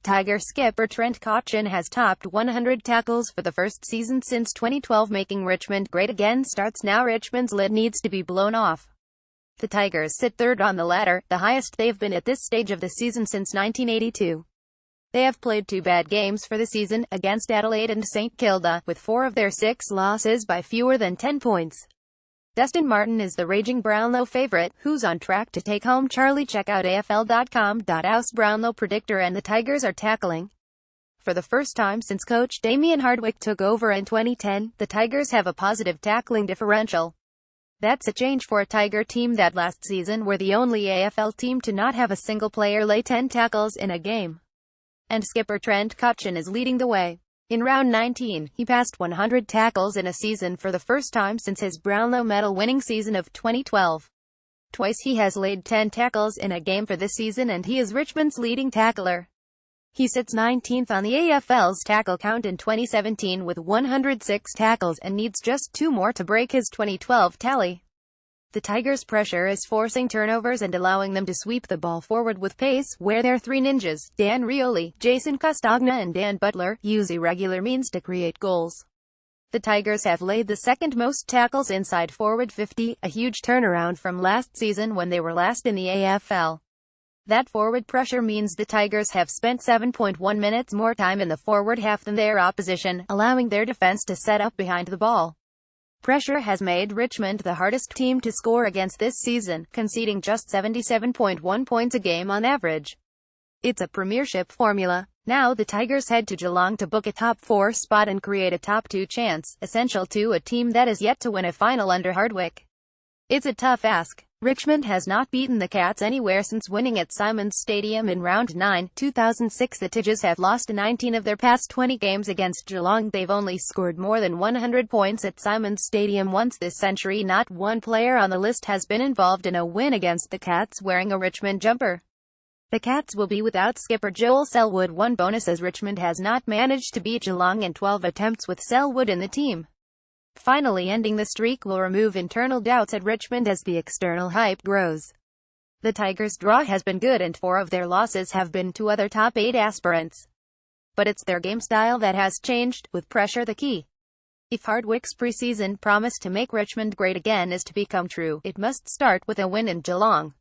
Tiger skipper Trent Cotchin has topped 100 tackles for the first season since 2012, making Richmond great again starts now. Richmond's lid needs to be blown off. The Tigers sit third on the ladder, the highest they've been at this stage of the season since 1982. They have played 2 bad games for the season, against Adelaide and St Kilda, with 4 of their 6 losses by fewer than 10 points. Dustin Martin is the raging Brownlow favourite, who's on track to take home Charlie. Check out AFL.com.au's Brownlow predictor. And the Tigers are tackling. For the first time since coach Damien Hardwick took over in 2010, the Tigers have a positive tackling differential. That's a change for a Tiger team that last season were the only AFL team to not have a single player lay 10 tackles in a game. And skipper Trent Cotchin is leading the way. In round 19, he passed 100 tackles in a season for the first time since his Brownlow medal-winning season of 2012. Twice he has laid 10 tackles in a game for this season, and he is Richmond's leading tackler. He sits 19th on the AFL's tackle count in 2017 with 106 tackles and needs just 2 more to break his 2012 tally. The Tigers' pressure is forcing turnovers and allowing them to sweep the ball forward with pace, where their 3 ninjas, Dan Rioli, Jason Castagna and Dan Butler, use irregular means to create goals. The Tigers have laid the second most tackles inside forward 50, a huge turnaround from last season when they were last in the AFL. That forward pressure means the Tigers have spent 7.1 minutes more time in the forward half than their opposition, allowing their defense to set up behind the ball. Pressure has made Richmond the hardest team to score against this season, conceding just 77.1 points a game on average. It's a premiership formula. Now the Tigers head to Geelong to book a top 4 spot and create a top 2 chance, essential to a team that is yet to win a final under Hardwick. It's a tough ask. Richmond has not beaten the Cats anywhere since winning at Simons Stadium in round 9, 2006. The Tigers have lost 19 of their past 20 games against Geelong. They've only scored more than 100 points at Simons Stadium once this century. Not one player on the list has been involved in a win against the Cats wearing a Richmond jumper. The Cats will be without skipper Joel Selwood. One bonus, as Richmond has not managed to beat Geelong in 12 attempts with Selwood in the team. Finally ending the streak will remove internal doubts at Richmond as the external hype grows. The Tigers' draw has been good and 4 of their losses have been to other top 8 aspirants. But it's their game style that has changed, with pressure the key. If Hardwick's preseason promise to make Richmond great again is to become true, it must start with a win in Geelong.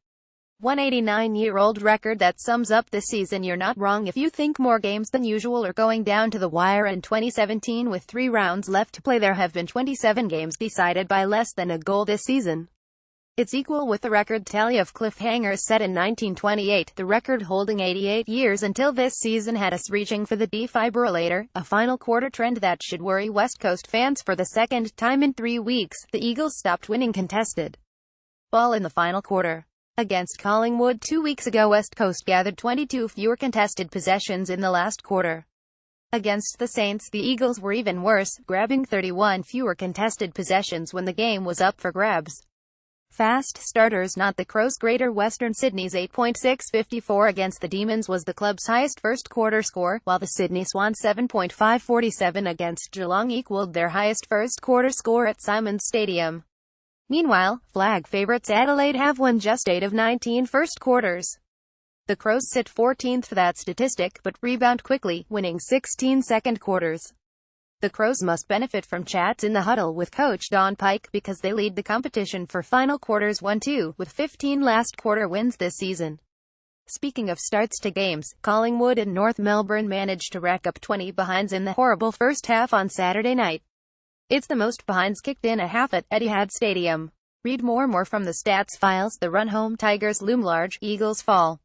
189-year-old record that sums up the season. You're not wrong if you think more games than usual are going down to the wire. In 2017, with 3 rounds left to play, there have been 27 games decided by less than a goal this season. It's equal with the record tally of cliffhangers set in 1928, the record holding 88 years until this season had us reaching for the defibrillator, a final quarter trend that should worry West Coast fans. For the second time in 3 weeks, the Eagles stopped winning contested ball in the final quarter. Against Collingwood 2 weeks ago, West Coast gathered 22 fewer contested possessions in the last quarter. Against the Saints, the Eagles were even worse, grabbing 31 fewer contested possessions when the game was up for grabs. Fast starters, not the Crows. Greater Western Sydney's 8.654 against the Demons was the club's highest first quarter score, while the Sydney Swans' 7.547 against Geelong equaled their highest first quarter score at Simons Stadium. Meanwhile, flag favourites Adelaide have won just 8 of 19 first quarters. The Crows sit 14th for that statistic, but rebound quickly, winning 16 second quarters. The Crows must benefit from chats in the huddle with coach Don Pike, because they lead the competition for final quarters 1-2, with 15 last quarter wins this season. Speaking of starts to games, Collingwood and North Melbourne managed to rack up 20 behinds in the horrible first half on Saturday night. It's the most behinds kicked in a half at Etihad Stadium. Read more from the stats files. The run home Tigers loom large, Eagles fall.